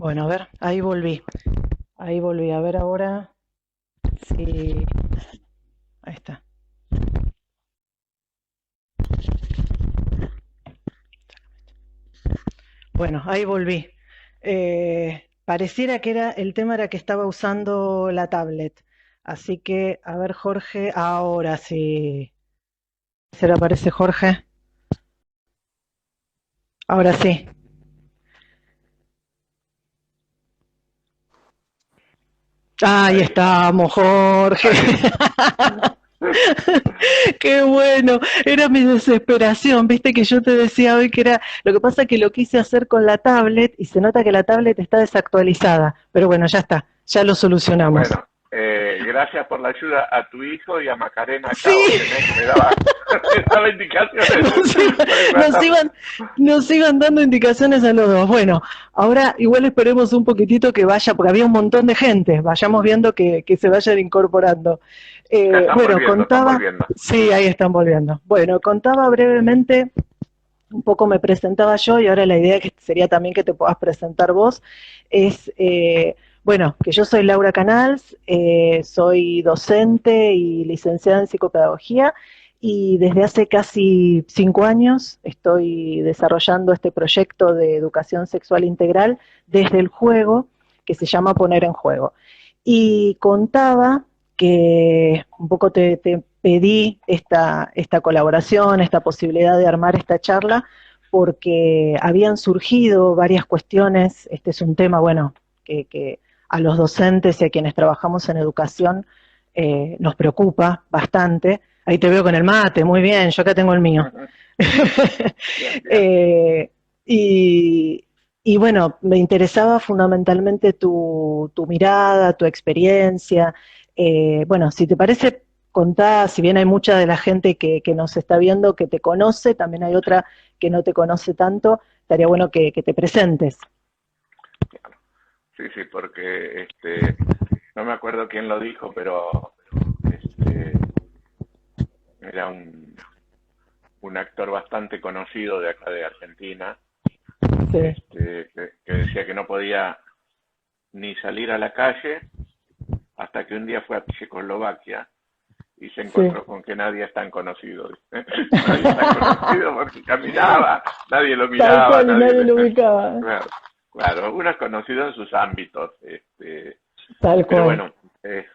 Bueno, a ver, ahí volví. Ahí volví. A ver ahora si... Ahí está. Bueno, ahí volví. Pareciera que el tema era que estaba usando la tablet. Así que, a ver, Jorge, ahora sí. ¿Se le aparece Jorge? Ahora sí. Ahí Ahí está, estamos, Jorge. ahí está. Qué bueno, era mi desesperación, viste que yo te decía hoy que era, lo que pasa es que lo quise hacer con la tablet y se nota que la tablet está desactualizada, pero bueno, ya está, ya lo solucionamos. Bueno, gracias por la ayuda a tu hijo y a Macarena Sí, Chao, que me daba, me daba indicaciones nos iban, por el nos WhatsApp. iban, nos iban dando indicaciones a los dos. Bueno, ahora igual esperemos un poquitito que vaya, porque había un montón de gente, vayamos viendo que se vayan incorporando. Ya están Bueno, volviendo, están contaba, volviendo. sí, ahí están volviendo. Bueno, contaba brevemente, un poco me presentaba yo y ahora la idea que sería también que te puedas presentar vos es, bueno, que yo soy Laura Canals, soy docente y licenciada en psicopedagogía y desde hace casi 5 años estoy desarrollando este proyecto de educación sexual integral desde el juego que se llama Poner en Juego. Y contaba que un poco te pedí esta colaboración, esta posibilidad de armar esta charla, porque habían surgido varias cuestiones. Este es un tema, bueno, que a los docentes y a quienes trabajamos en educación nos preocupa bastante. Ahí te veo con el mate, muy bien, yo acá tengo el mío. Bien, bien. eh, y, y, bueno, me interesaba fundamentalmente tu mirada, tu experiencia. Bueno, si te parece, contá, si bien hay mucha de la gente que nos está viendo que te conoce, también hay otra que no te conoce tanto, estaría bueno que te presentes. Sí, sí, porque no me acuerdo quién lo dijo, pero este, era un actor bastante conocido de acá de Argentina, Sí, que decía que no podía ni salir a la calle hasta que un día fue a Checoslovaquia y se sí. encontró con que nadie es tan conocido. Nadie es tan conocido porque caminaba, nadie lo Tal miraba, cual, y nadie nadie le... lo ubicaba. Claro, claro, uno es conocido en sus ámbitos. Tal Pero cual. bueno,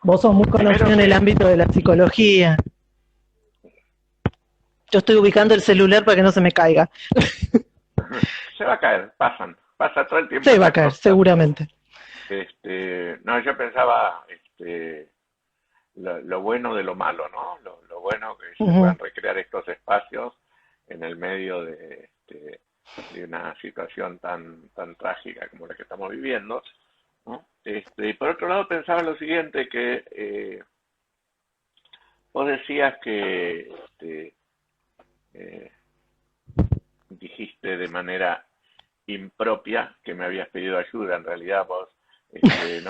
Vos sos muy conocido primero en el que ámbito de la psicología. Yo estoy ubicando el celular para que no se me caiga. se va a caer, pasa todo el tiempo Se va a estas caer, cosas. seguramente. No, yo pensaba lo bueno de lo malo, ¿no? Lo bueno que se Ujú. puedan recrear estos espacios en el medio de una situación tan trágica como la que estamos viviendo, ¿no? Y por otro lado pensaba lo siguiente, que vos decías que eh, dijiste de manera impropia que me habías pedido ayuda. En realidad vos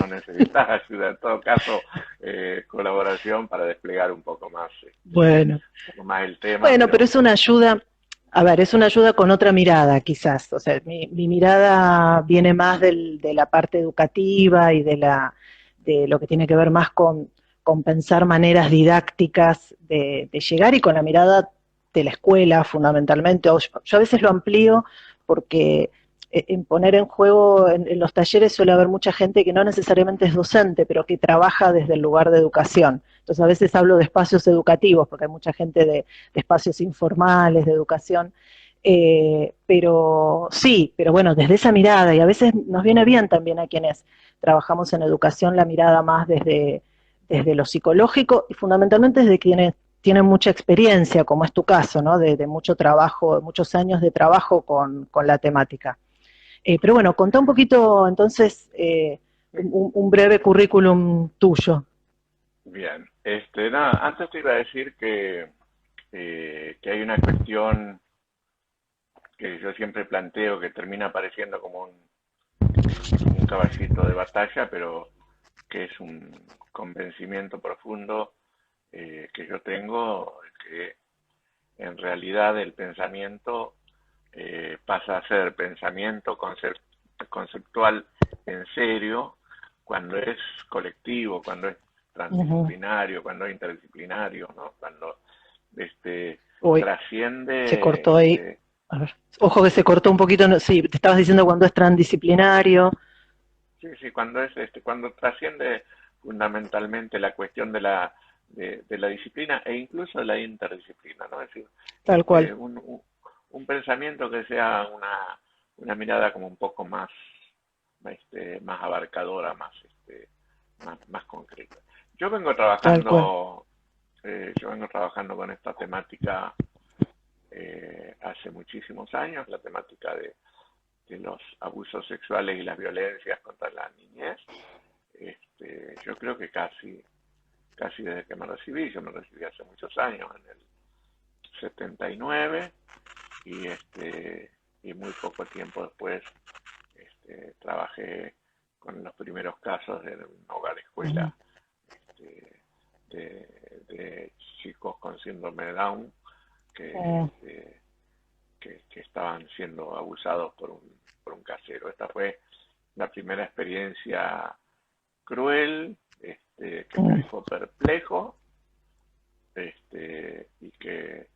no necesitas ayuda, en todo caso colaboración para desplegar Bueno, un poco más el tema, bueno, pero pero es una ayuda, a ver, es una ayuda con otra mirada, quizás. O sea, mi mirada viene más de la parte educativa y de lo que tiene que ver más con pensar maneras didácticas de llegar y con la mirada de la escuela, fundamentalmente. Yo a veces lo amplío porque en poner en juego en los talleres suele haber mucha gente que no necesariamente es docente, pero que trabaja desde el lugar de educación. Entonces a veces hablo de espacios educativos, porque hay mucha gente de espacios informales, de educación. Pero sí, pero bueno, desde esa mirada, y a veces nos viene bien también a quienes trabajamos en educación la mirada más desde lo psicológico y fundamentalmente desde quienes tienen mucha experiencia, como es tu caso, ¿no? De mucho trabajo, de muchos años de trabajo con la temática. Pero bueno, contá un poquito entonces un breve currículum tuyo. bien. Nada, antes te iba a decir que hay una cuestión que yo siempre planteo que termina apareciendo como un caballito de batalla, pero que es un convencimiento profundo que yo tengo, que en realidad el pensamiento pasa a ser pensamiento conceptual en serio cuando es colectivo, cuando es Ujú. transdisciplinario, cuando es interdisciplinario, ¿no? Cuando Uy, se trasciende, cortó ahí. A ver. Ojo que se cortó un poquito. Sí, te estabas diciendo cuando es transdisciplinario. sí, sí, cuando cuando trasciende fundamentalmente la cuestión de la disciplina e incluso de la interdisciplina, ¿no? Es decir, Tal cual. un pensamiento que sea una mirada como un poco más, más abarcadora, más concreta. Yo vengo Tal cual. trabajando, yo vengo trabajando con esta temática hace muchísimos años, la temática de los abusos sexuales y las violencias contra la niñez. Yo creo que casi desde que me recibí, yo me recibí hace muchos años, en el 79, y muy poco tiempo después trabajé con los primeros casos en un hogar Ujú. escuela este, de chicos con síndrome de Down que, Mm, que estaban siendo abusados por un casero. Esta fue la primera experiencia cruel, que me mm. dejó perplejo, y que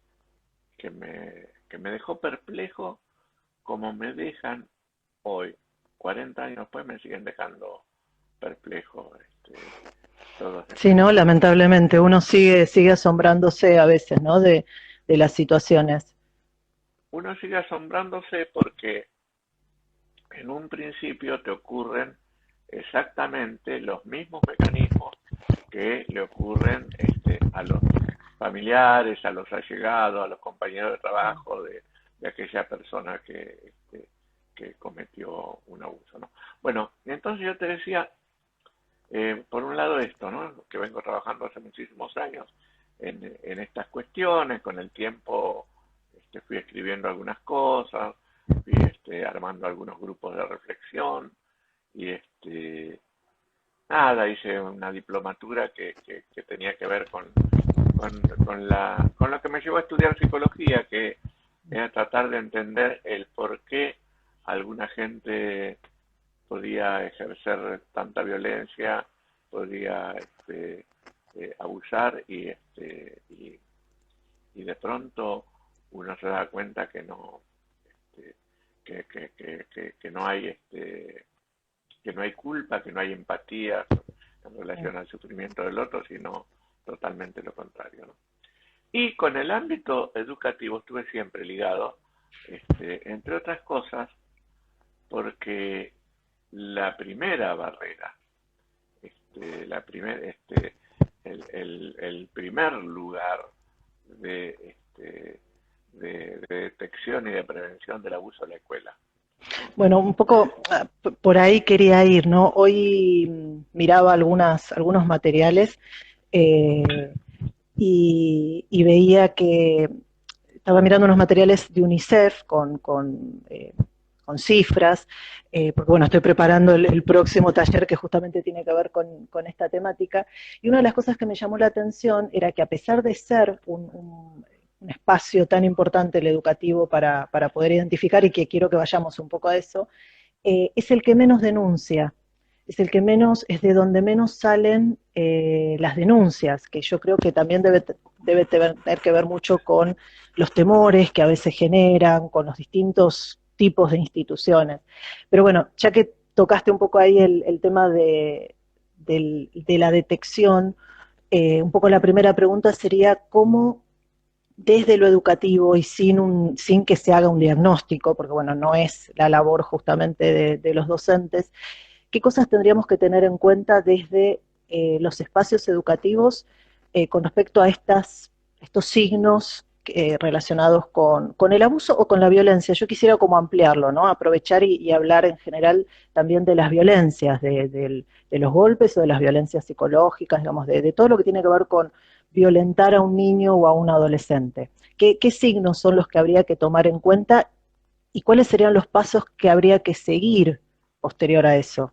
me dejó perplejo como me dejan hoy, 40 años después me siguen dejando perplejo, todos Sí, estos no, casos. lamentablemente uno sigue asombrándose a veces, ¿no? De las situaciones. Uno sigue asombrándose porque en un principio te ocurren exactamente los mismos mecanismos que le ocurren a los familiares, a los allegados, a los compañeros de trabajo de aquella persona que cometió un abuso, ¿no? Bueno, entonces yo te decía, por un lado esto, ¿no? Que vengo trabajando hace muchísimos años en estas cuestiones, con el tiempo fui escribiendo algunas cosas, fui armando algunos grupos de reflexión y nada, hice una diplomatura que tenía que ver con lo que me llevó a estudiar psicología, que era tratar de entender el por qué alguna gente podía ejercer tanta violencia, podía abusar y de pronto uno se da cuenta que no este, que no hay que no hay culpa, que no hay empatía en relación al sufrimiento del otro, sino totalmente lo contrario, ¿no? Y con el ámbito educativo estuve siempre ligado, entre otras cosas, porque la primera barrera, la primer, el primer lugar de, de detección y de prevención del abuso en la escuela, ¿no? Bueno, un poco por ahí quería ir, ¿no? Hoy miraba algunos materiales eh, y veía que estaba mirando unos materiales de UNICEF con cifras, porque bueno, estoy preparando el próximo taller que justamente tiene que ver con esta temática, y una de las cosas que me llamó la atención era que a pesar de ser un espacio tan importante el educativo para poder identificar, y que quiero que vayamos un poco a eso, es el que menos denuncia, es el que menos, es de donde menos salen las denuncias, que yo creo que también debe tener que ver mucho con los temores que a veces generan, con los distintos tipos de instituciones. Pero bueno, ya que tocaste un poco ahí el tema de la detección, un poco la primera pregunta sería cómo desde lo educativo y sin que se haga un diagnóstico, porque bueno, no es la labor justamente de los docentes, ¿qué cosas tendríamos que tener en cuenta desde los espacios educativos con respecto a estos signos relacionados con el abuso o con la violencia? Yo quisiera como ampliarlo, ¿no? Aprovechar y hablar en general también de las violencias, de los golpes o de las violencias psicológicas, digamos, de todo lo que tiene que ver con violentar a un niño o a un adolescente. ¿Qué signos son los que habría que tomar en cuenta y cuáles serían los pasos que habría que seguir posterior a eso?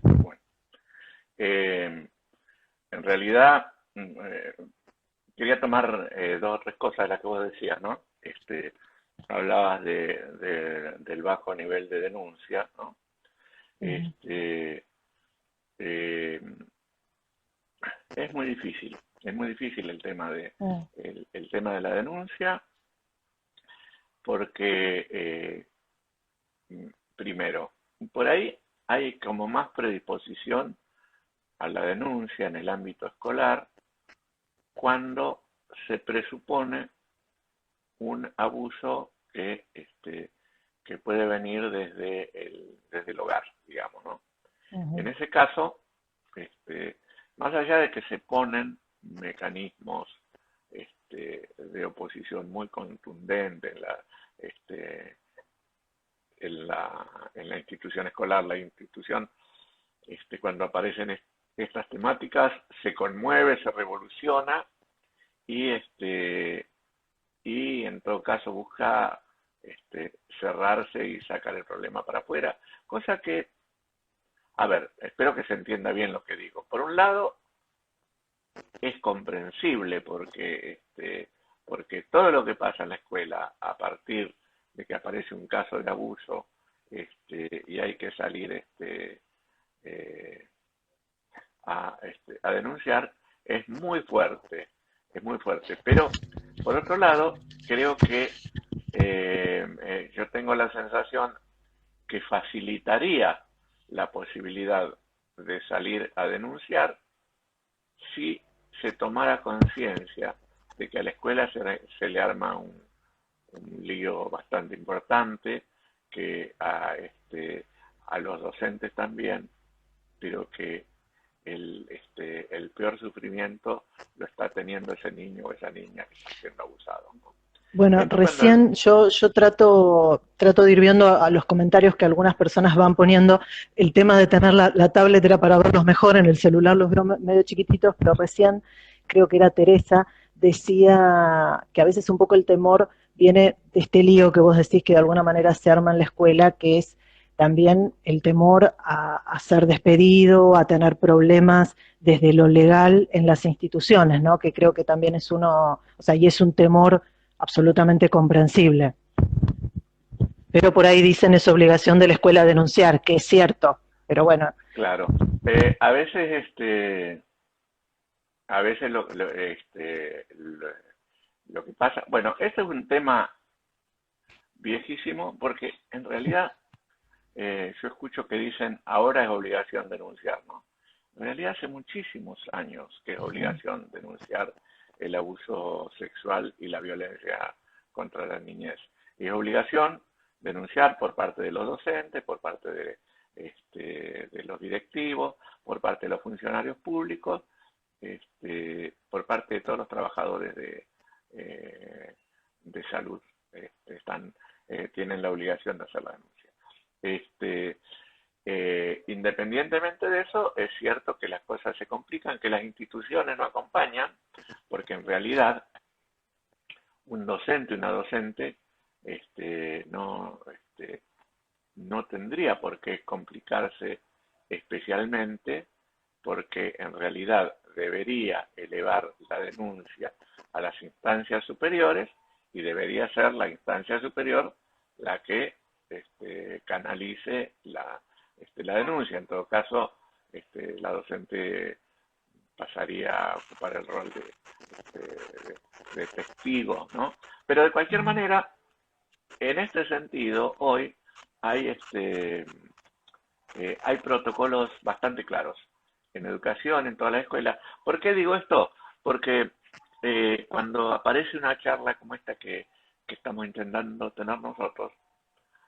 Bueno, en realidad quería tomar dos o tres cosas de las que vos decías, ¿no? Hablabas del bajo nivel de denuncia, ¿no? Ujú, Este, eh, es muy difícil ujú, el tema de la denuncia, porque primero, por ahí hay como más predisposición a la denuncia en el ámbito escolar cuando se presupone un abuso que puede venir desde el hogar, digamos, ¿no? En ujú. ese caso, este, más allá de que se ponen mecanismos de oposición muy contundentes este, en la institución escolar, la institución, cuando aparecen estas temáticas, se conmueve, se revoluciona y, y en todo caso busca cerrarse y sacar el problema para afuera, cosa que, a ver, espero que se entienda bien lo que digo. Por un lado, es comprensible porque todo lo que pasa en la escuela a partir de que aparece un caso de abuso y hay que salir eh, a denunciar es muy fuerte. Pero por otro lado, creo que yo tengo la sensación que facilitaría la posibilidad de salir a denunciar si se tomara conciencia de que a la escuela se le arma un lío bastante importante, que a los docentes también, pero que el peor sufrimiento lo está teniendo ese niño o esa niña que está siendo abusado, ¿no? Bueno, Esto cuando... recién yo trato de ir viendo a los comentarios que algunas personas van poniendo. El tema de tener la tablet era para verlos mejor, en el celular los veo medio chiquititos, pero recién creo que era Teresa, decía que a veces un poco el temor viene de este lío que vos decís que de alguna manera se arma en la escuela, que es también el temor a ser despedido, a tener problemas desde lo legal en las instituciones, ¿no? Que creo que también es uno, o sea, y es un temor absolutamente comprensible. Pero por ahí dicen es obligación de la escuela denunciar, que es cierto, pero bueno. Claro, a veces lo que pasa, bueno, este es un tema viejísimo porque en realidad yo escucho que dicen ahora es obligación denunciar, ¿no? En realidad hace muchísimos años que es obligación denunciar el abuso sexual y la violencia contra la niñez. Y es obligación denunciar por parte de los docentes, por parte de los directivos, por parte de los funcionarios públicos, por parte de todos los trabajadores de salud. Tienen la obligación de hacer la denuncia. Independientemente de eso, es cierto que las cosas se complican, que las instituciones no acompañan, porque en realidad un docente, una docente, no tendría por qué complicarse especialmente, porque en realidad debería elevar la denuncia a las instancias superiores y debería ser la instancia superior la que canalice la denuncia. En todo caso, la docente pasaría a ocupar el rol de testigo, ¿no? Pero de cualquier manera, en este sentido, hoy hay, hay protocolos bastante claros en educación, en toda la escuela. ¿Por qué digo esto? Porque cuando aparece una charla como esta que estamos intentando tener nosotros,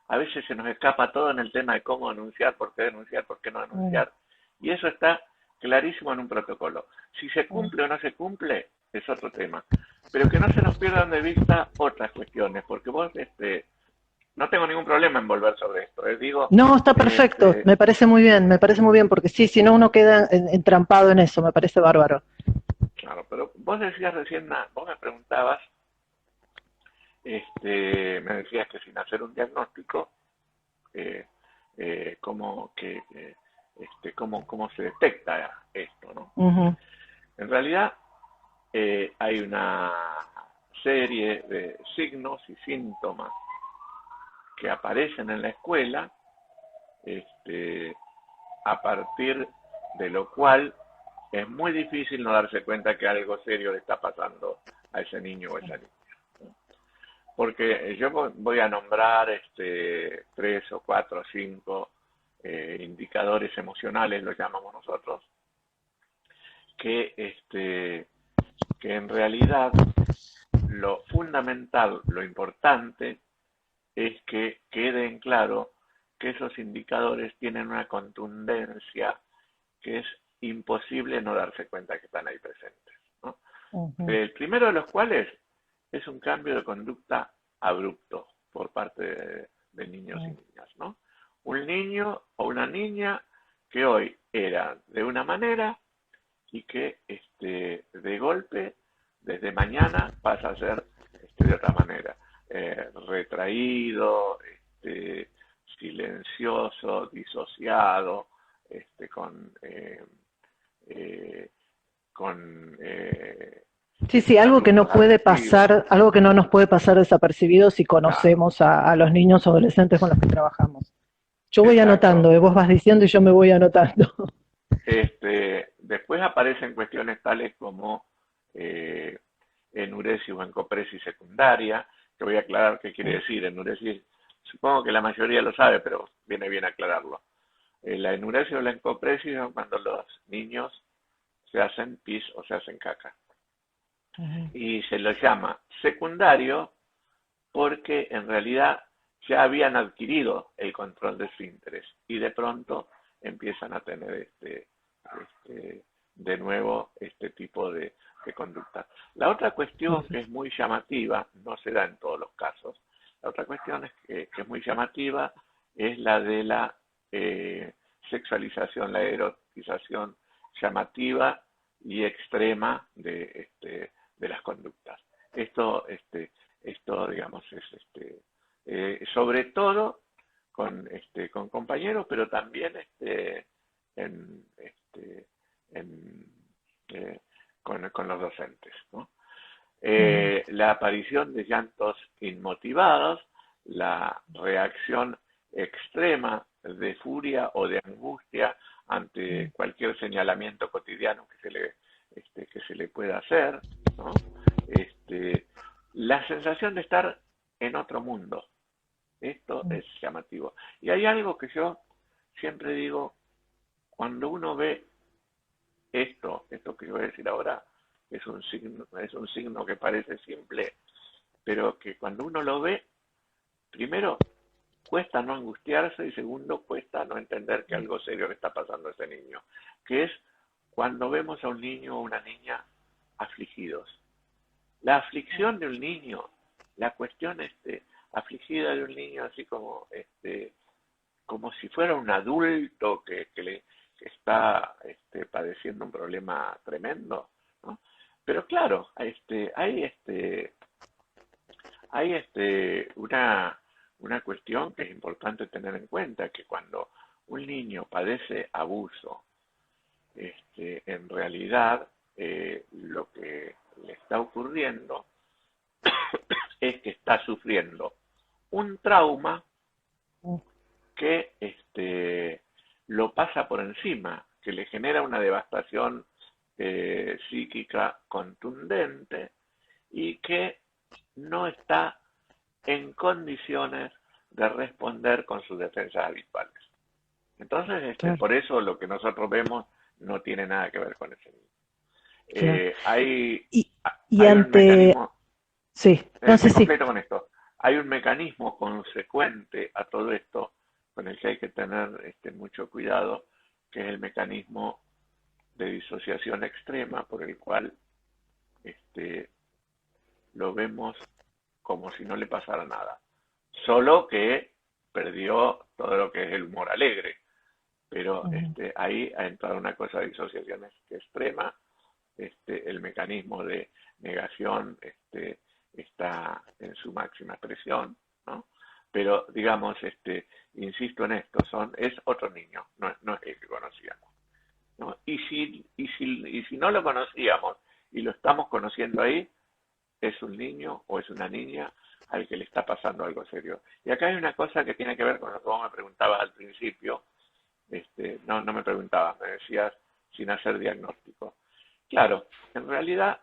a veces se nos escapa todo en el tema de cómo denunciar, por qué no Mm, denunciar. Y eso está clarísimo en un protocolo. Si se mm. cumple o no se cumple, es otro tema. Pero que no se nos pierdan de vista otras cuestiones, porque vos, no tengo ningún problema en volver sobre esto. Digo, No, está perfecto, este, me parece muy bien, porque sí, si no uno queda entrampado en eso, me parece bárbaro. claro, pero vos decías recién, vos me preguntabas, me decías que sin hacer un diagnóstico, eh, cómo se detecta esto, ¿no? Uh -huh. En realidad hay una serie de signos y síntomas que aparecen en la escuela este, a partir de lo cual es muy difícil no darse cuenta que algo serio le está pasando a ese niño o esa niña. Porque yo voy a nombrar 3 o 4 o 5 indicadores emocionales, lo llamamos nosotros, que en realidad lo fundamental, lo importante, es que quede en claro que esos indicadores tienen una contundencia que es imposible no darse cuenta que están ahí presentes, ¿no? El primero de los cuales es un cambio de conducta abrupto por parte de niños y niñas, ¿no? Un niño o una niña que hoy era de una manera y que de golpe, desde mañana, pasa a ser de otra manera. Retraído, silencioso, disociado, con, con Sí, sí, algo que abruptos no puede agresivos. pasar, algo que no nos puede pasar desapercibido si Claro, conocemos a los niños o adolescentes con los que trabajamos. Yo voy exacto. anotando, vos vas diciendo y yo me voy anotando. Después aparecen cuestiones tales como eh, enuresis o encopresis secundaria, que voy a aclarar qué quiere decir. Enuresis, supongo que la mayoría lo sabe, pero viene bien aclararlo. La enuresis o la encopresis es cuando los niños se hacen pis o se hacen caca. Y se lo llama secundario porque en realidad ya habían adquirido el control de esfínteres y de pronto empiezan a tener de nuevo este tipo de conducta. La otra cuestión que es muy llamativa, no se da en todos los casos, la otra cuestión que es muy llamativa es la de la sexualización, la erotización llamativa y extrema de las conductas. Esto digamos, es sobre todo con compañeros, pero también en, en, con los docentes, ¿no? La aparición de llantos inmotivados, la reacción extrema de furia o de angustia ante cualquier señalamiento cotidiano que se le pueda hacer, ¿no? La sensación de estar en otro mundo. Esto es llamativo. Y hay algo que yo siempre digo, cuando uno ve esto que yo voy a decir ahora, es un signo que parece simple, pero que cuando uno lo ve, primero cuesta no angustiarse y segundo cuesta no entender que algo serio le está pasando a ese niño, que es cuando vemos a un niño o una niña afligidos. La aflicción de un niño, la cuestión afligida de un niño así como si fuera un adulto que está padeciendo un problema tremendo, ¿no? Pero claro, hay una cuestión que es importante tener en cuenta, que cuando un niño padece abuso, en realidad lo que le está ocurriendo es que está sufriendo un trauma que lo pasa por encima, que le genera una devastación psíquica contundente y que no está en condiciones de responder con sus defensas habituales. Entonces, Claro, por eso lo que nosotros vemos no tiene nada que ver con ese niño. claro. Eh, hay, Y, y hay un ante, mecanismo, sí, no sé te si, completo con esto, hay un mecanismo consecuente a todo esto con el que hay que tener mucho cuidado, que es el mecanismo de disociación extrema por el cual este, lo vemos como si no le pasara nada. Solo que perdió todo lo que es el humor alegre, pero ahí ha entrado una cosa de disociación extrema, el mecanismo de negación está en su máxima expresión, ¿no? Pero digamos, insisto en esto, es otro niño, no es el que conocíamos, ¿no? Y si no lo conocíamos y lo estamos conociendo ahí, es un niño o es una niña al que le está pasando algo serio. Y acá hay una cosa que tiene que ver con lo que vos me preguntabas al principio. No me preguntabas, me decías sin hacer diagnóstico. Claro, en realidad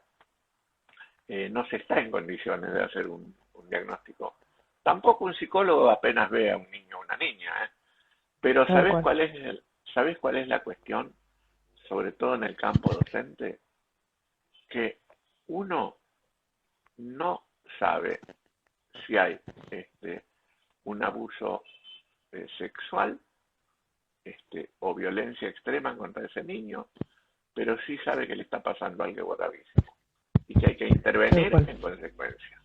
no se está en condiciones de hacer un diagnóstico. Tampoco un psicólogo apenas ve a un niño o una niña, ¿eh? Pero Tal cual. ¿sabes cuál es la cuestión? Sobre todo en el campo docente, que uno no sabe si hay un abuso sexual o violencia extrema contra ese niño, pero sí sabe que le está pasando algo gravísimo y que hay que Tal intervenir cual. en consecuencia.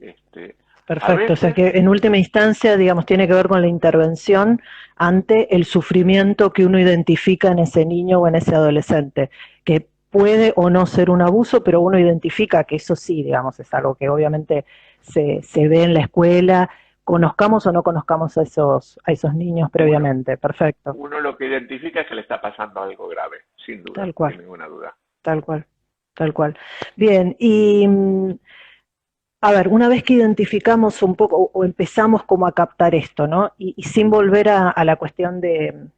A Perfecto, o sea veces, que en última instancia, digamos, tiene que ver con la intervención ante el sufrimiento que uno identifica en ese niño o en ese adolescente, que puede o no ser un abuso, pero uno identifica que eso sí, digamos, es algo que obviamente se ve en la escuela, conozcamos o no conozcamos a esos niños uno, previamente. Perfecto, uno lo que identifica es que le está pasando algo grave, sin duda, tal cual, sin ninguna duda. tal cual, tal cual. Bien, y a ver, una vez que identificamos un poco o empezamos como a captar esto, ¿no? Y sin volver a la cuestión de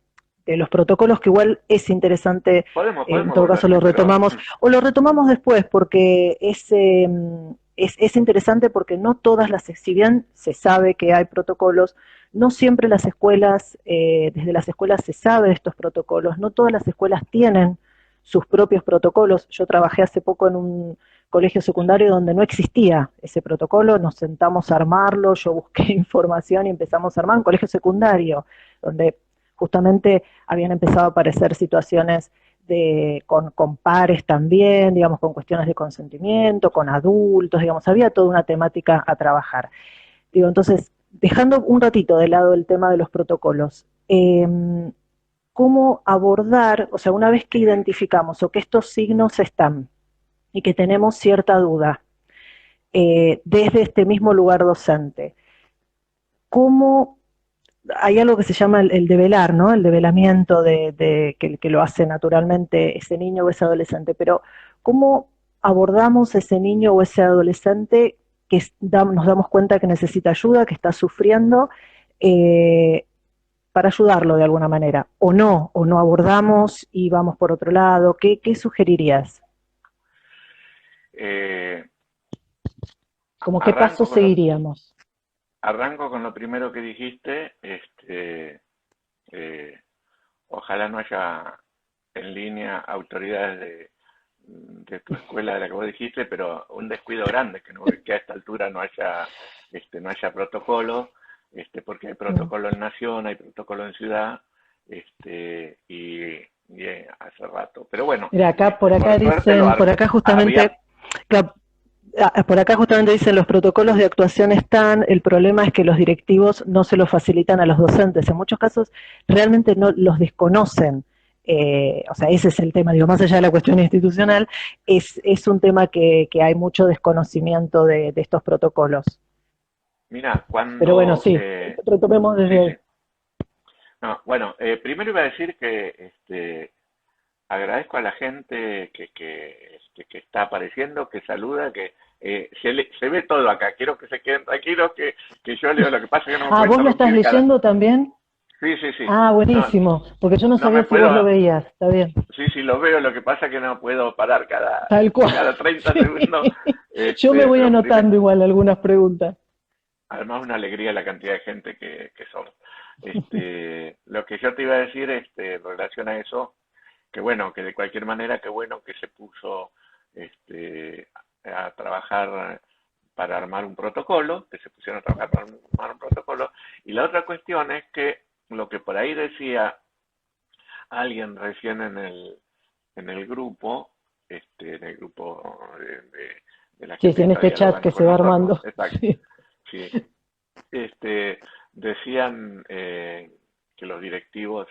los protocolos, que igual es interesante, en Podemos todo caso volver, lo sí, pero retomamos, o lo retomamos después, porque es interesante porque no todas las, si bien se sabe que hay protocolos, no siempre las escuelas, desde las escuelas se sabe de estos protocolos, no todas las escuelas tienen sus propios protocolos. Yo trabajé hace poco en un colegio secundario donde no existía ese protocolo, nos sentamos a armarlo, yo busqué información y empezamos a armar un colegio secundario, donde justamente habían empezado a aparecer situaciones con pares también, digamos, con cuestiones de consentimiento, con adultos, digamos, había toda una temática a trabajar. Digo, entonces, dejando un ratito de lado el tema de los protocolos, ¿cómo abordar, o sea, una vez que identificamos o que estos signos están y que tenemos cierta duda, desde este mismo lugar docente. ¿Cómo hay algo que se llama el develar, ¿no? El develamiento que lo hace naturalmente ese niño o ese adolescente, pero ¿cómo abordamos ese niño o ese adolescente que nos damos cuenta que necesita ayuda, que está sufriendo, eh, para ayudarlo de alguna manera? O no abordamos y vamos por otro lado. ¿Qué sugerirías? eh, ¿Cómo qué paso arranco con lo, seguiríamos? arranco con lo primero que dijiste. Eh, Ojalá no haya en línea autoridades de tu escuela de la que vos dijiste, pero un descuido grande que a esta altura no haya protocolo, porque hay Mm. protocolo en nación, hay protocolo en ciudad, hace rato. Pero bueno, Mira, acá, por por acá suerte dicen, por acá había. justamente, por acá justamente dicen los protocolos de actuación están, el problema es que los directivos no se los facilitan a los docentes, en muchos casos realmente no los desconocen, o sea, ese es el tema, digo, más allá de la cuestión institucional, es un tema que hay mucho desconocimiento de estos protocolos. Mira, Pero bueno, cuando... sí, retomemos desde sí, ahí. sí. No, bueno, primero iba a decir que agradezco a la gente que está apareciendo, que saluda, que se ve todo acá. Quiero que se queden tranquilos, que yo leo. Lo que pasa es que no me Ah, puedo ¿vos lo estás interrumpir cada... leyendo también? Sí, sí, sí. Ah, No, buenísimo, porque yo no no sabía me si vos lo puedo... veías, está bien. Sí, sí, lo veo. Lo que pasa es que no puedo parar Tal cual. cada 30 segundos. Sí. Yo me voy Pero primero, anotando igual algunas preguntas. además una alegría la cantidad de gente que somos. Lo que yo te iba a decir en relación a eso, que bueno, que de cualquier manera, que bueno que se puso a trabajar para armar un protocolo, que se pusieron a trabajar para armar un protocolo. Y la otra cuestión es que lo que por ahí decía alguien recién en el grupo de la Sí, gente sí, que en está este chat dialogando que se con va nosotros, armando. exacto, Sí. sí, decían que los directivos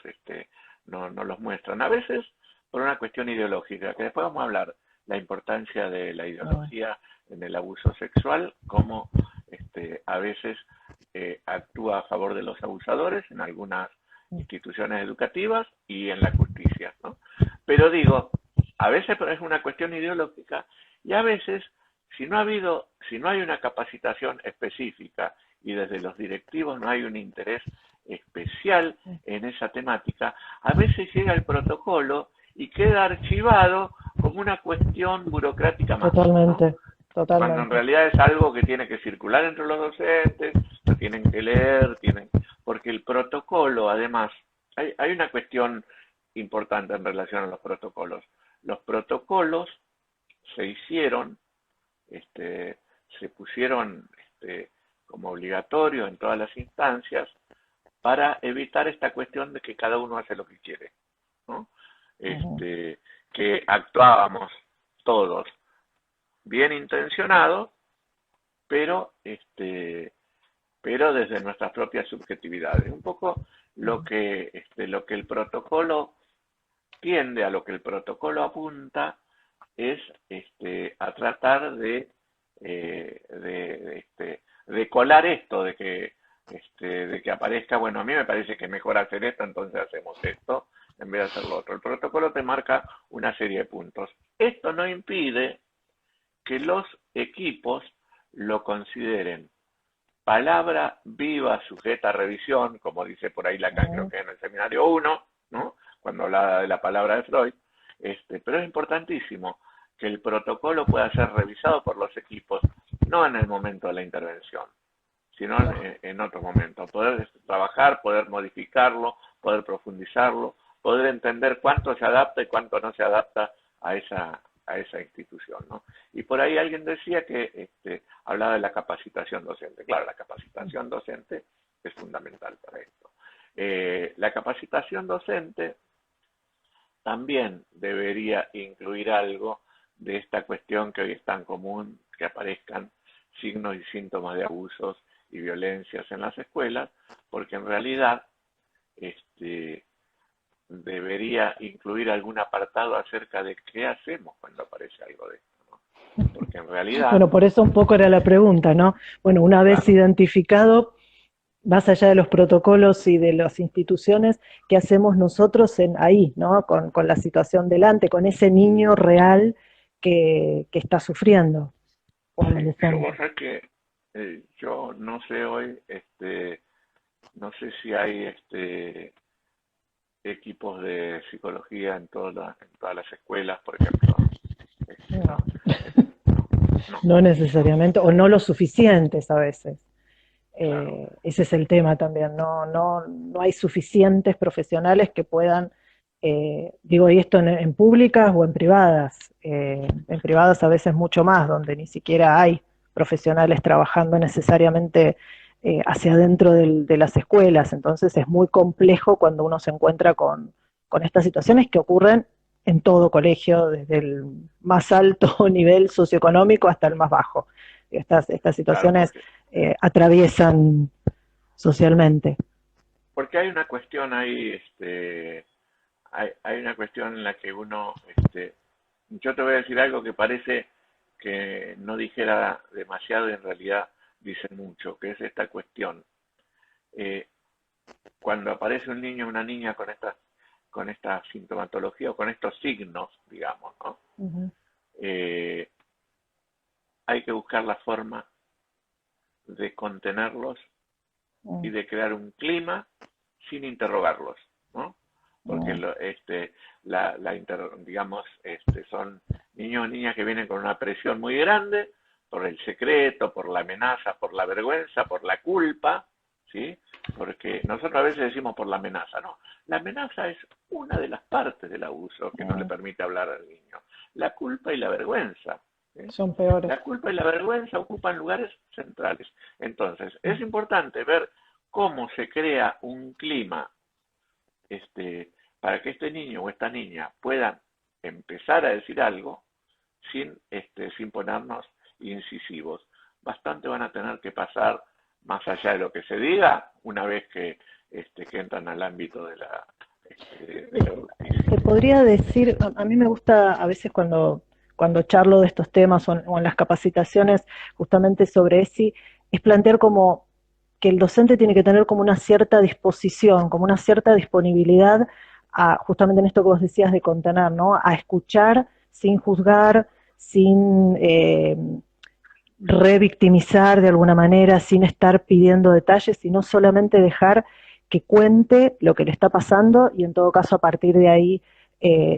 no los muestran. A veces por una cuestión ideológica, que después vamos a hablar la importancia de la Ah, bueno. ideología en el abuso sexual, como a veces actúa a favor de los abusadores en algunas instituciones educativas y en la justicia, ¿no? Pero digo, a veces es una cuestión ideológica y a veces si no hay una capacitación específica y desde los directivos no hay un interés especial en esa temática, a veces llega el protocolo y queda archivado como una cuestión burocrática más, Totalmente, ¿no? Cuando en totalmente. realidad es algo que tiene que circular entre los docentes, lo tienen que leer, porque el protocolo, además, hay una cuestión importante en relación a los protocolos. Los protocolos se hicieron, se pusieron como obligatorio en todas las instancias para evitar esta cuestión de que cada uno hace lo que quiere, ¿no? Que actuábamos todos bien intencionados, pero pero desde nuestras propias subjetividades. Un poco lo que el protocolo tiende, a lo que el protocolo apunta, es a tratar de colar esto, de que aparezca, bueno, a mí me parece que es mejor hacer esto, entonces hacemos esto, en vez de hacer lo otro. El protocolo te marca una serie de puntos. Esto no impide que los equipos lo consideren palabra viva sujeta a revisión, como dice por ahí Lacan, creo que en el seminario 1, ¿no? Cuando hablaba de la palabra de Freud, pero es importantísimo que el protocolo pueda ser revisado por los equipos, no en el momento de la intervención, sino en otro momento. Poder trabajar, poder modificarlo, poder profundizarlo, poder entender cuánto se adapta y cuánto no se adapta a esa institución, ¿no? Y por ahí alguien decía que hablaba de la capacitación docente. Claro, la capacitación docente es fundamental para esto. La capacitación docente también debería incluir algo de esta cuestión que hoy es tan común, que aparezcan signos y síntomas de abusos y violencias en las escuelas, porque en realidad debería incluir algún apartado acerca de qué hacemos cuando aparece algo de esto, ¿no? Porque en realidad, Bueno, por eso un poco era la pregunta, ¿no? Bueno, una vez claro, identificado, más allá de los protocolos y de las instituciones, ¿qué hacemos nosotros ahí, ¿no? Con la situación delante, con ese niño real que está sufriendo, o yo adolescente? vos sabés que yo no sé hoy, no sé si hay equipos de psicología en en todas las escuelas, por ejemplo. No, No, no necesariamente, o no lo suficientes a veces. claro. Ese es el tema también, no hay suficientes profesionales que puedan, digo, y esto en públicas o en privadas a veces mucho más, donde ni siquiera hay profesionales trabajando necesariamente hacia adentro de las escuelas, entonces es muy complejo cuando uno se encuentra con estas situaciones que ocurren en todo colegio, desde el más alto nivel socioeconómico hasta el más bajo. Estas Claro, situaciones atraviesan socialmente. porque hay una cuestión ahí, hay una cuestión en la que uno, yo te voy a decir algo que parece que no dijera demasiado y en realidad dice mucho, que es esta cuestión. Eh, Cuando aparece un niño o una niña con esta sintomatología o con estos signos, digamos, ¿no? Uh-huh. Eh, Hay que buscar la forma de contenerlos y de crear un clima sin interrogarlos, ¿no? Porque digamos, son niños o niñas que vienen con una presión muy grande por el secreto, por la amenaza, por la vergüenza, por la culpa, ¿sí? Porque nosotros a veces decimos por la amenaza, no. La amenaza es una de las partes del abuso que no le permite hablar al niño. La culpa y la vergüenza, ¿sí? Son peores. La culpa y la vergüenza ocupan lugares centrales. Entonces, es importante ver cómo se crea un clima para que este niño o esta niña puedan empezar a decir algo sin ponernos incisivos. Bastante van a tener que pasar más allá de lo que se diga una vez que entran al ámbito de la justicia. Te podría decir, a mí me gusta a veces cuando charlo de estos temas o en las capacitaciones justamente sobre ESI, es plantear como que el docente tiene que tener como una cierta disposición, como una cierta disponibilidad justamente en esto que vos decías de contener, ¿no? A escuchar sin juzgar, sin revictimizar de alguna manera sin estar pidiendo detalles, sino solamente dejar que cuente lo que le está pasando y en todo caso a partir de ahí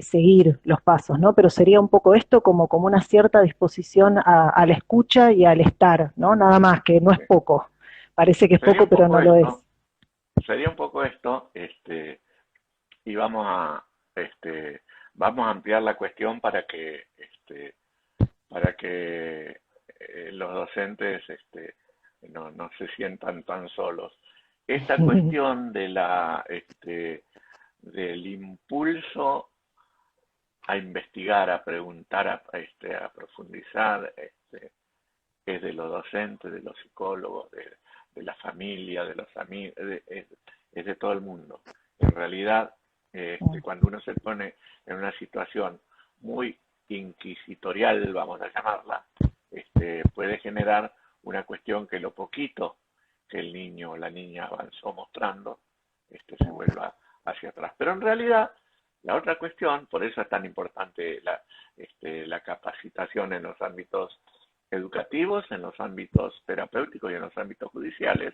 seguir los pasos, ¿no? Pero sería un poco esto como una cierta disposición a la escucha y al estar, ¿no? Nada más, que no es Sí. poco. Parece que es Sería poco, un pero poco no lo esto, es. sería un poco esto, y este, vamos a ampliar la cuestión para que los docentes, no se sientan tan solos. Esta cuestión del impulso a investigar, a preguntar, a profundizar, es de los docentes, de los psicólogos, de la familia, de los amigos, es de todo el mundo. En realidad, cuando uno se pone en una situación muy inquisitorial, vamos a llamarla, puede generar una cuestión que lo poquito que el niño o la niña avanzó mostrando, se vuelva hacia atrás. Pero en realidad, la otra cuestión, por eso es tan importante la capacitación en los ámbitos educativos, en los ámbitos terapéuticos y en los ámbitos judiciales,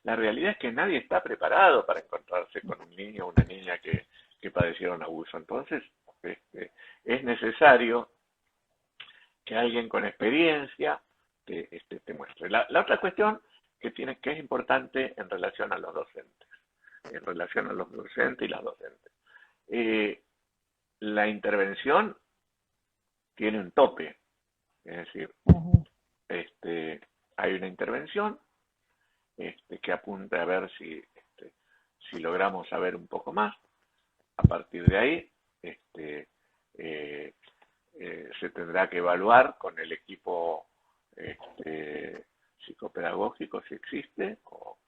la realidad es que nadie está preparado para encontrarse con un niño o una niña que padecieron abuso. Entonces, es necesario que alguien con experiencia te muestre. La otra cuestión que es importante en relación a los docentes, en relación a los docentes y las docentes. La intervención tiene un tope, es decir, hay una intervención que apunta a ver si logramos saber un poco más. A partir de ahí, eh, se tendrá que evaluar con el equipo psicopedagógico si existe o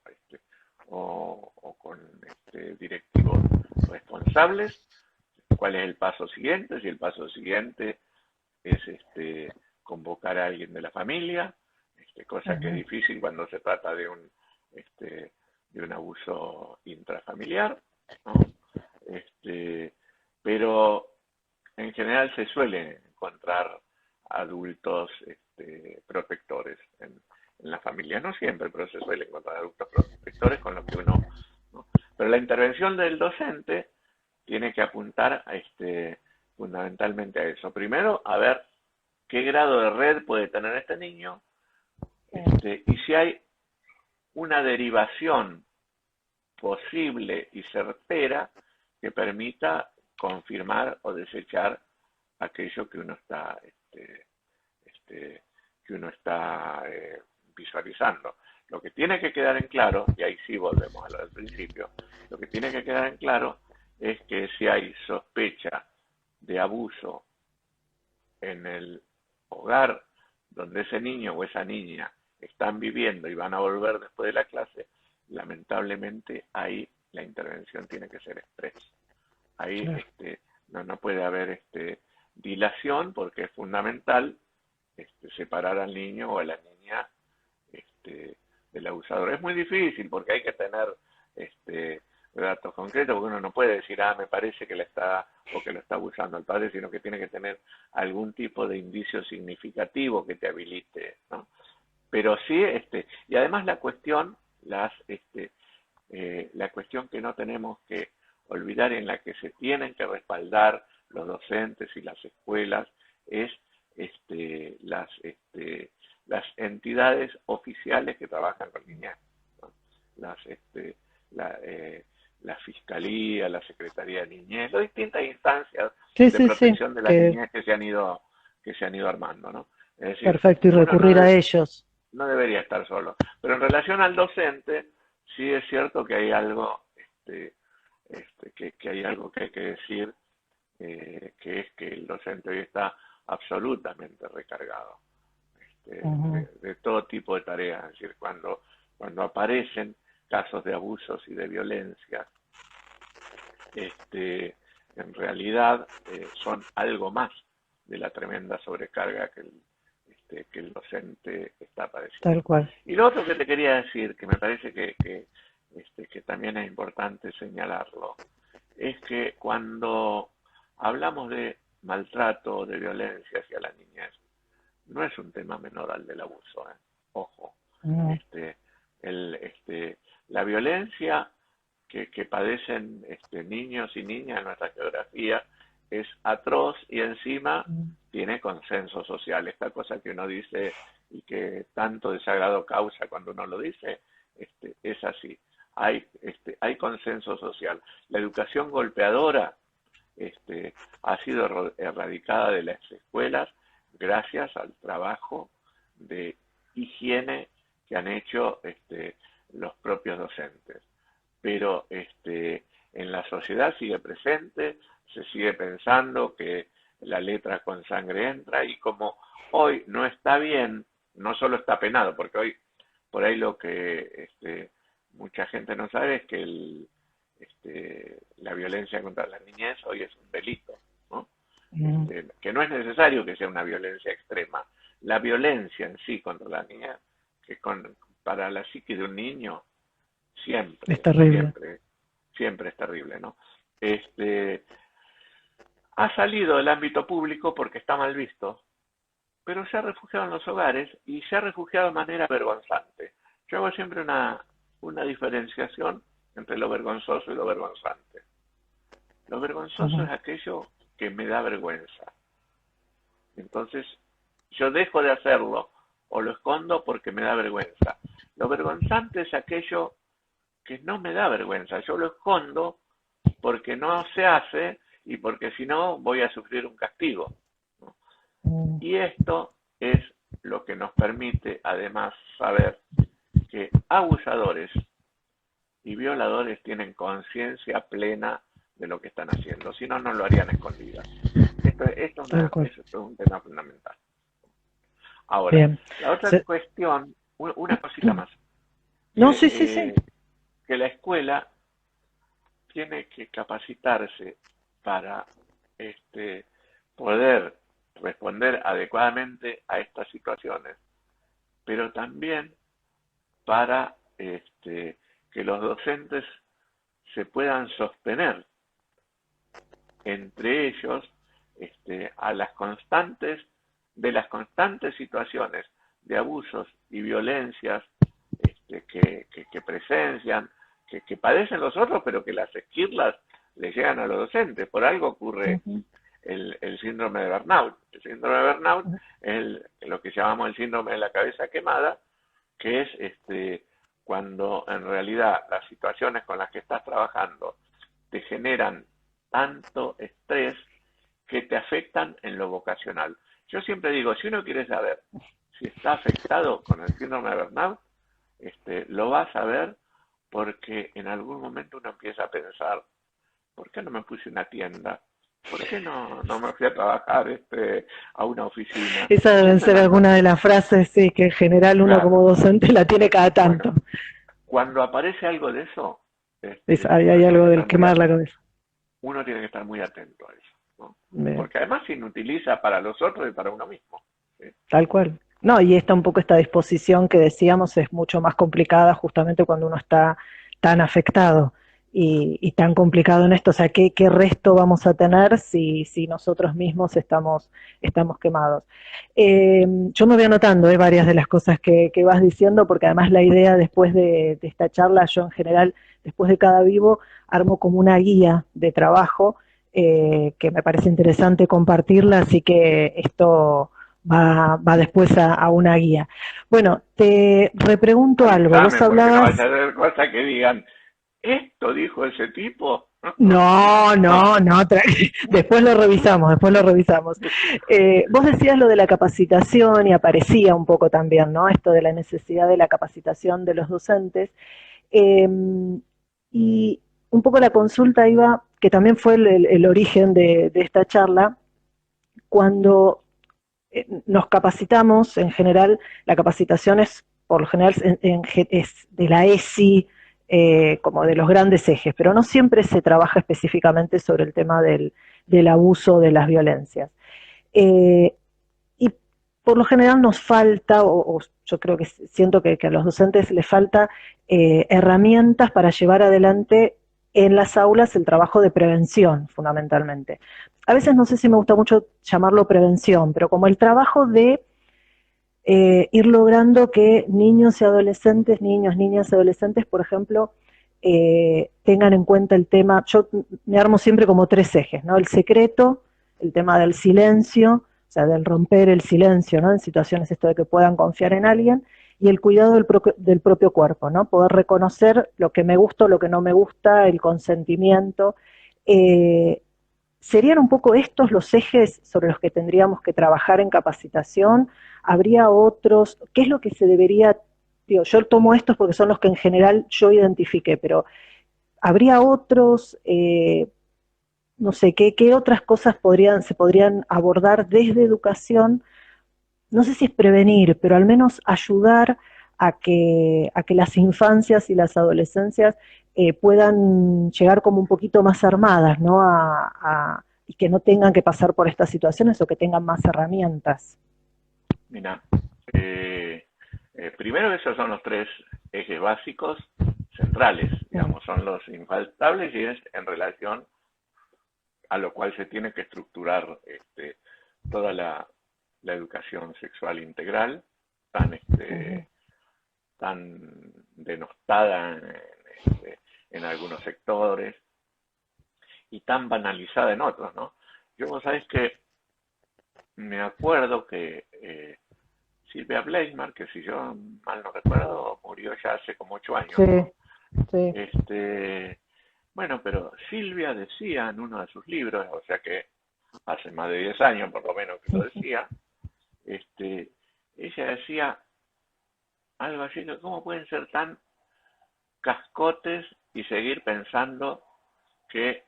con directivos responsables cuál es el paso siguiente, si el paso siguiente es convocar a alguien de la familia, cosa que es difícil cuando se trata de un abuso intrafamiliar, ¿no? Pero en general se suele encontrar adultos protectores en la familia, no siempre, pero se suele encontrar adultos protectores con los que uno, ¿no? Pero la intervención del docente tiene que apuntar fundamentalmente a eso. Primero, a ver qué grado de red puede tener este niño, y si hay una derivación posible y certera que permita confirmar o desechar aquello que uno está visualizando. Lo que tiene que quedar en claro, y ahí sí volvemos a lo del principio, lo que tiene que quedar en claro es que si hay sospecha de abuso en el hogar donde ese niño o esa niña están viviendo y van a volver después de la clase, lamentablemente ahí la intervención tiene que ser expresa. Ahí no puede haber dilación porque es fundamental separar al niño o a la niña del abusador. Es muy difícil porque hay que tener datos concretos, porque uno no puede decir, me parece que que lo está abusando el padre, sino que tiene que tener algún tipo de indicio significativo que te habilite, ¿no? Pero sí, y además la cuestión que no tenemos que olvidar, en la que se tienen que respaldar los docentes y las escuelas, es las entidades oficiales que trabajan con niñez, ¿no? Las, la, la Fiscalía, la Secretaría de Niñez, las distintas instancias Sí, de sí, sí, protección de la que niñez que se han ido armando, ¿no? Es decir, perfecto, y uno recurrir a ellos. no debería estar solo. Pero en relación al docente, sí es cierto que hay algo, que hay algo que hay que decir, que es que el docente hoy está absolutamente recargado de todo tipo de tareas. Es decir, cuando aparecen casos de abusos y de violencia, en realidad son algo más de la tremenda sobrecarga que el docente está padeciendo. Tal cual. Y lo otro que te quería decir, que me parece que también es importante señalarlo, es que cuando hablamos de maltrato o de violencia hacia la niñez, no es un tema menor al del abuso, ¿eh? Ojo. Mm, Este, la violencia que padecen niños y niñas en nuestra geografía es atroz y encima mm, tiene consenso social. Esta cosa que uno dice y que tanto desagrado causa cuando uno lo dice, es así. Hay consenso social. La educación golpeadora ha sido erradicada de las escuelas gracias al trabajo de higiene que han hecho los propios docentes. Pero en la sociedad sigue presente, se sigue pensando que la letra con sangre entra, y como hoy no está bien, no solo está penado, porque hoy por ahí lo que mucha gente no sabe es que la violencia contra la niñez hoy es un delito, ¿no? mm. Que no es necesario que sea una violencia extrema. La violencia en sí contra la niñez, para la psique de un niño, Es siempre, terrible. siempre, siempre es terrible, ¿no? Ha salido del ámbito público porque está mal visto, pero se ha refugiado en los hogares y se ha refugiado de manera vergonzante. Yo hago siempre una diferenciación entre lo vergonzoso y lo vergonzante. Lo vergonzoso ¿Cómo? es aquello que me da vergüenza. Entonces, yo dejo de hacerlo o lo escondo porque me da vergüenza. Lo vergonzante es aquello que no me da vergüenza. Yo lo escondo porque no se hace y porque si no voy a sufrir un castigo, ¿no? Mm, Y esto es lo que nos permite además saber que abusadores y violadores tienen conciencia plena de lo que están haciendo, si no, no lo harían escondidas. tal cual. Esto es un tema fundamental. Ahora, Bien. la otra Se- cuestión, una cosita más, No, que, sí, sí, sí. que la escuela tiene que capacitarse para poder responder adecuadamente a estas situaciones, pero también para que los docentes se puedan sostener entre ellos de las constantes situaciones de abusos y violencias que presencian, que padecen los otros, pero que las esquirlas le llegan a los docentes. Por algo ocurre Ujú, el síndrome de burnout. El síndrome de burnout ujú, es lo que llamamos el síndrome de la cabeza quemada, que es cuando en realidad las situaciones con las que estás trabajando te generan tanto estrés que te afectan en lo vocacional. Yo siempre digo, si uno quiere saber si está afectado con el síndrome de burnout, lo va a saber porque en algún momento uno empieza a pensar, ¿por qué no me puse una tienda? ¿Por qué no me fui a trabajar a una oficina? Esas Y deben eso ser algunas de las frases, sí, que en general uno como claro, docente la tiene cada bueno, tanto. cuando aparece algo de eso, Hay uno tiene algo que del estar quemar la cabeza. uno tiene que estar muy atento a eso, ¿no? Bien, Porque además se inutiliza para los otros y para uno mismo, ¿sí? tal cual. No, y un poco esta disposición que decíamos es mucho más complicada justamente cuando uno está tan afectado y tan complicado en esto. O sea, ¿qué resto vamos a tener si nosotros mismos estamos quemados? Yo me voy anotando varias de las cosas que vas diciendo, porque además la idea después de esta charla, yo en general, después de cada vivo, armo como una guía de trabajo que me parece interesante compartirla, así que esto va después a una guía. Bueno, te repregunto algo. Vos Avísame, porque no vaya hablabas. a haber cosas que digan, ¿esto dijo ese tipo? No, No, no, no, después lo revisamos, después lo revisamos. Vos decías lo de la capacitación y aparecía un poco también, ¿no? Esto de la necesidad de la capacitación de los docentes. Eh, y un poco la consulta iba, que también fue el origen de esta charla, cuando nos capacitamos, en general, la capacitación es, por lo general, es de la ESI, como de los grandes ejes, pero no siempre se trabaja específicamente sobre el tema del abuso, de las violencias. Eh, y por lo general nos falta, o yo creo que siento que a los docentes les falta herramientas para llevar adelante en las aulas el trabajo de prevención, fundamentalmente. A veces no sé si me gusta mucho llamarlo prevención, pero como el trabajo de ir logrando que niños y adolescentes, niños, niñas y adolescentes, por ejemplo, tengan en cuenta el tema, yo me armo siempre como tres ejes, ¿no? El secreto, el tema del silencio, o sea, del romper el silencio, ¿no? En situaciones esto de que puedan confiar en alguien, y el cuidado del propio cuerpo, ¿no? Poder reconocer lo que me gusta, lo que no me gusta, el consentimiento. Eh, ¿Serían un poco estos los ejes sobre los que tendríamos que trabajar en capacitación? ¿Habría otros? ¿Qué es lo que se debería, digo, yo tomo estos porque son los que en general yo identifiqué, pero ¿habría otros? No sé, ¿qué otras cosas se podrían abordar desde educación? No sé si es prevenir, pero al menos ayudar a que las infancias y las adolescencias puedan llegar como un poquito más armadas, ¿no? Y que no tengan que pasar por estas situaciones o que tengan más herramientas. Mira, primero esos son los tres ejes básicos centrales, Mm, digamos, son los infaltables y es en relación a lo cual se tiene que estructurar toda la educación sexual integral, tan, ujú, tan denostada en algunos sectores y tan banalizada en otros, ¿no? Yo, vos sabés que me acuerdo que Silvia Bleismar, que si yo mal no recuerdo, murió ya hace como 8 años, sí, ¿no? sí. Este, bueno, pero Silvia decía en uno de sus libros, o sea que hace más de 10 años por lo menos que lo decía, este, ella decía algo así, que cómo pueden ser tan cascotes y seguir pensando que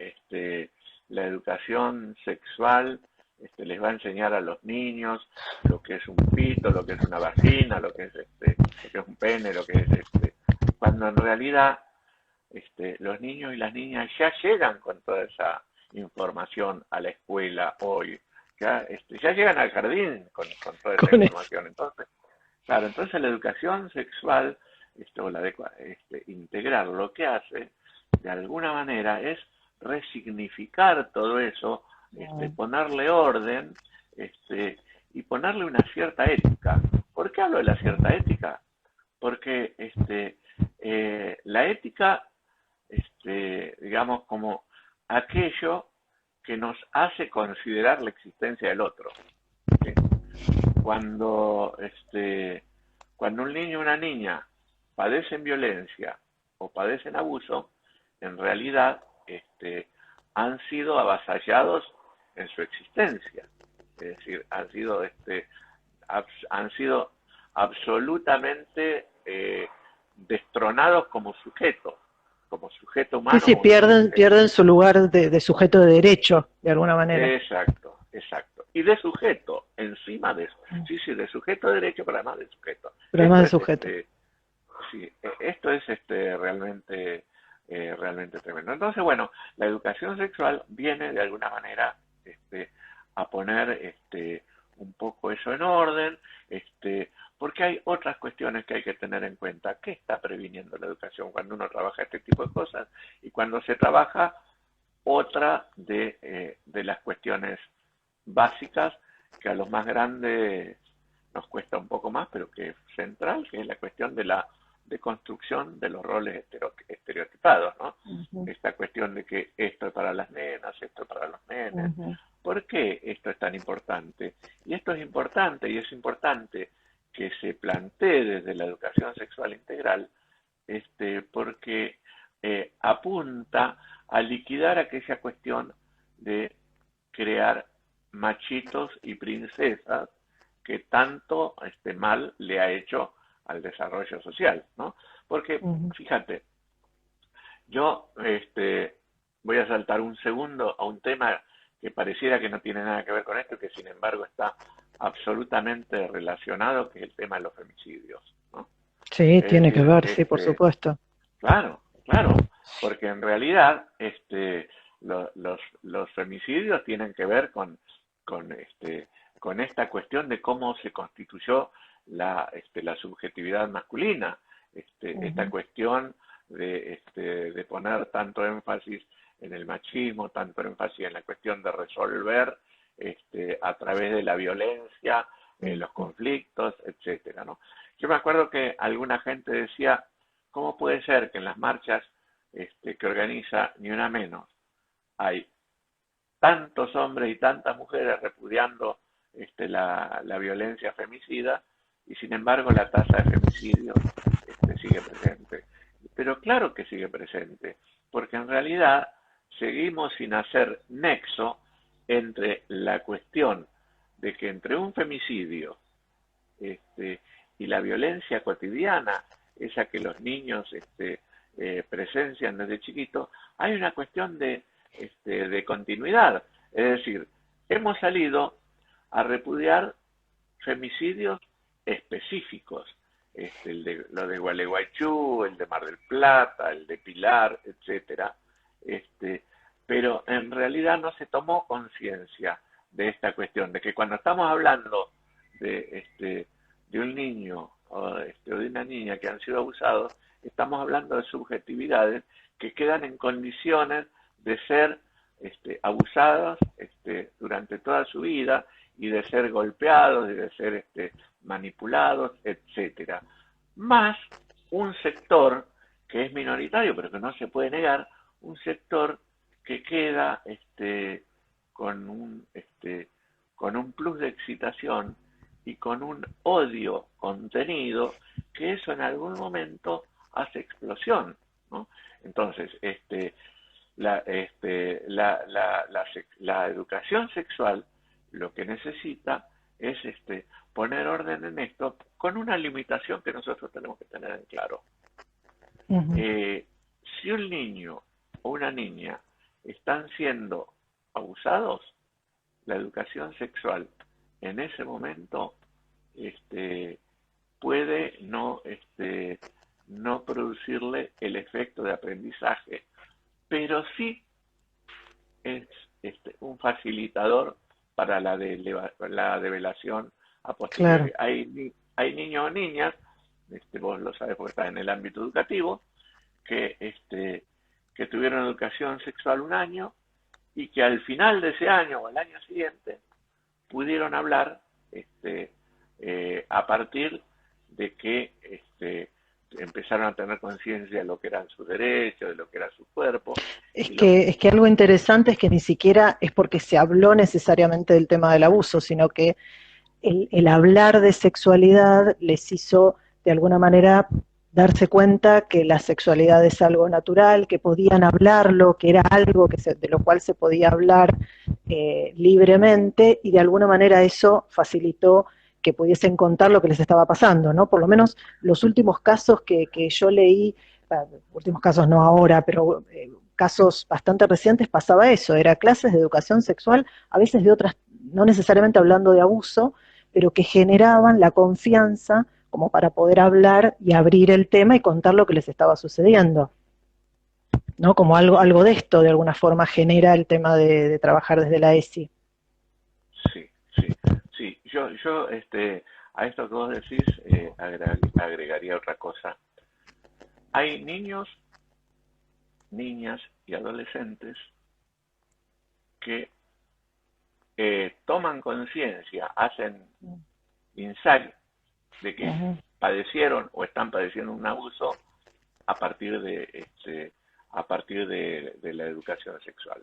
la educación sexual les va a enseñar a los niños lo que es un pito, lo que es una vagina, lo que es un pene, lo que es cuando en realidad los niños y las niñas ya llegan con toda esa información a la escuela hoy, ya llegan al jardín con toda esa Con eso. información. Entonces, claro, entonces la educación sexual, o la integral, lo que hace, de alguna manera, es resignificar todo eso, Mm, ponerle orden, y ponerle una cierta ética. ¿Por qué hablo de la cierta ética? Porque la ética, digamos, como aquello que nos hace considerar la existencia del otro. ¿Sí? Cuando, cuando un niño o una niña padecen violencia o padecen abuso, en realidad han sido avasallados en su existencia. Es decir, han sido absolutamente destronados como sujeto sí, humano, sí, como sujeto. pierden su lugar de sujeto de derecho, de alguna manera. Exacto, exacto. Y de sujeto, encima de eso. Mm, Sí, sí, de sujeto de derecho, pero además de sujeto. pero además Esto de es sujeto. sí, esto es realmente realmente tremendo. Entonces, bueno, la educación sexual viene de alguna manera a poner un poco eso en orden, porque hay otras cuestiones que hay que tener en cuenta. ¿Qué está previniendo la educación cuando uno trabaja este tipo de cosas? Y cuando se trabaja otra de las cuestiones básicas que a los más grandes nos cuesta un poco más, pero que es central, que es la cuestión de la deconstrucción de los roles estereotipados, ¿no? Ujú, Esta cuestión de que esto es para las nenas, esto es para los nenes. ujú. ¿Por qué esto es tan importante? Y esto es importante, y es importante que se plantee desde la educación sexual integral, porque apunta a liquidar aquella cuestión de crear machitos y princesas que tanto mal le ha hecho al desarrollo social, ¿no? Porque, Ujú. fíjate, yo voy a saltar un segundo a un tema que pareciera que no tiene nada que ver con esto, que sin embargo está absolutamente relacionado, que es el tema de los femicidios, ¿no? Sí, Es tiene que decir, ver, sí, por supuesto. claro, claro, porque en realidad los femicidios tienen que ver con, con esta cuestión de cómo se constituyó la subjetividad masculina, esta Ujú. cuestión de poner tanto énfasis en el machismo, tanto énfasis en la cuestión de resolver a través de la violencia los conflictos, etcétera, ¿no? Yo me acuerdo que alguna gente decía, ¿cómo puede ser que en las marchas que organiza Ni Una Menos hay tantos hombres y tantas mujeres repudiando la violencia femicida y sin embargo la tasa de femicidio sigue presente? Pero claro que sigue presente, porque en realidad seguimos sin hacer nexo entre la cuestión de que entre un femicidio y la violencia cotidiana, esa que los niños presencian desde chiquitos, hay una cuestión de continuidad. Es decir, hemos salido a repudiar femicidios específicos, lo de Gualeguaychú, el de Mar del Plata, el de Pilar, etcétera, pero en realidad no se tomó conciencia de esta cuestión, de que cuando estamos hablando de un niño o de una niña que han sido abusados, estamos hablando de subjetividades que quedan en condiciones de ser abusados durante toda su vida y de ser golpeados y de ser manipulados, etcétera. Más un sector que es minoritario, pero que no se puede negar, un sector que queda con un plus de excitación y con un odio contenido, que eso en algún momento hace explosión, ¿no? Entonces, la educación sexual lo que necesita es poner orden en esto con una limitación que nosotros tenemos que tener en claro. Si un niño o una niña están siendo abusados, la educación sexual en ese momento puede no producirle el efecto de aprendizaje, pero sí es un facilitador para la develación a posteriori. Claro. Hay niños o niñas, vos lo sabés porque estás en el ámbito educativo, que tuvieron educación sexual un año y que al final de ese año o al año siguiente pudieron hablar a partir de que empezaron a tener conciencia de lo que eran sus derechos, de lo que era su cuerpo. Es que algo interesante es que ni siquiera es porque se habló necesariamente del tema del abuso, sino que el hablar de sexualidad les hizo de alguna manera darse cuenta que la sexualidad es algo natural, que podían hablarlo, que era algo de lo cual se podía hablar libremente, y de alguna manera eso facilitó que pudiesen contar lo que les estaba pasando, ¿no? Por lo menos los últimos casos que yo leí, últimos casos no ahora, pero casos bastante recientes, pasaba eso, era clases de educación sexual, a veces de otras, no necesariamente hablando de abuso, pero que generaban la confianza como para poder hablar y abrir el tema y contar lo que les estaba sucediendo, ¿no? Como algo de esto, de alguna forma, genera el tema de trabajar desde la ESI. Sí, sí, sí. Yo a esto que vos decís, agregaría otra cosa. Hay niños, niñas y adolescentes que toman conciencia, hacen insight de que padecieron o están padeciendo un abuso a partir de la educación sexual.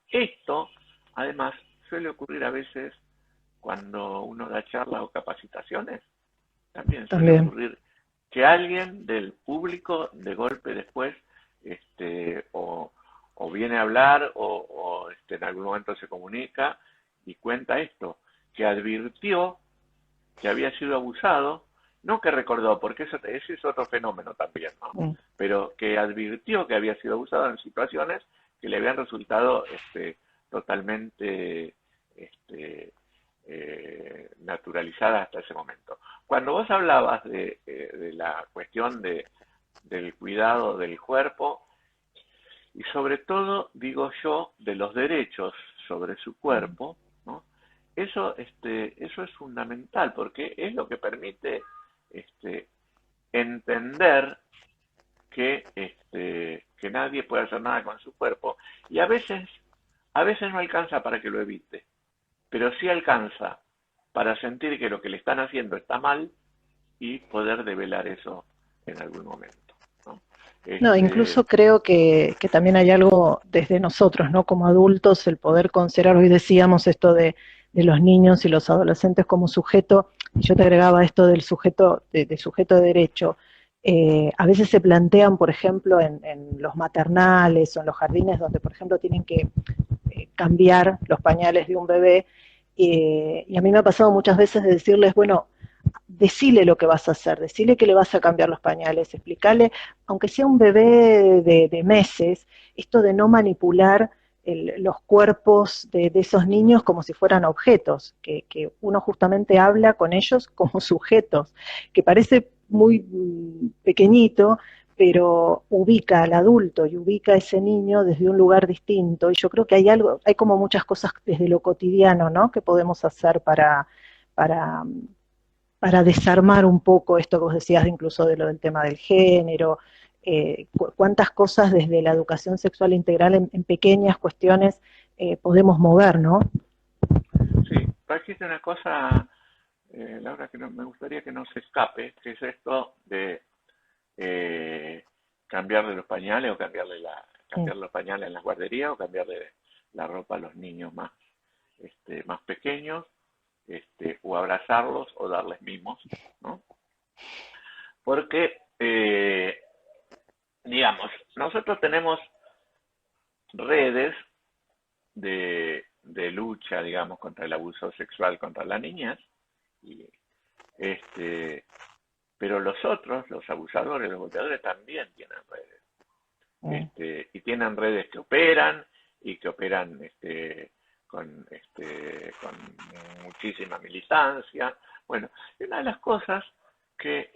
Esto, además, suele ocurrir a veces cuando uno da charlas o capacitaciones. También suele ocurrir que alguien del público de golpe después o viene a hablar o en algún momento se comunica y cuenta esto, que advirtió que había sido abusado, no que recordó, porque ese es otro fenómeno también, ¿no? Pero que advirtió que había sido abusado en situaciones que le habían resultado totalmente naturalizadas hasta ese momento. Cuando vos hablabas de la cuestión del cuidado del cuerpo, y sobre todo, digo yo, de los derechos sobre su cuerpo, ¿no? Eso es fundamental, porque es lo que permite entender que nadie puede hacer nada con su cuerpo, y a veces no alcanza para que lo evite, pero sí alcanza para sentir que lo que le están haciendo está mal y poder develar eso en algún momento, ¿no? No, incluso creo que también hay algo desde nosotros, ¿no? Como adultos, el poder considerar, hoy decíamos esto de los niños y los adolescentes como sujeto, y yo te agregaba esto del sujeto, de sujeto de derecho. A veces se plantean, por ejemplo, en los maternales o en los jardines donde, por ejemplo, tienen que cambiar los pañales de un bebé, y a mí me ha pasado muchas veces de decirles, bueno, decile lo que vas a hacer, decile que le vas a cambiar los pañales, explicarle, aunque sea un bebé de meses, esto de no manipular los cuerpos de esos niños como si fueran objetos, que uno justamente habla con ellos como sujetos, que parece muy pequeñito, pero ubica al adulto y ubica a ese niño desde un lugar distinto, y yo creo que hay algo, hay como muchas cosas desde lo cotidiano, ¿no?, que podemos hacer para, para desarmar un poco esto que vos decías, incluso de lo del tema del género, cuántas cosas desde la educación sexual integral en pequeñas cuestiones podemos mover, ¿no? Sí, pero existe una cosa, Laura, que me gustaría que no se escape, que es esto de cambiarle los pañales o cambiarle los pañales en las guarderías o cambiarle la ropa a los niños más pequeños, o abrazarlos o darles mimos, ¿no? Porque, digamos, nosotros tenemos redes de lucha, digamos, contra el abuso sexual contra las niñas, y, pero los otros, los abusadores, los golpeadores, también tienen redes. Y tienen redes que operan y que operan con muchísima militancia. Bueno, y una de las cosas que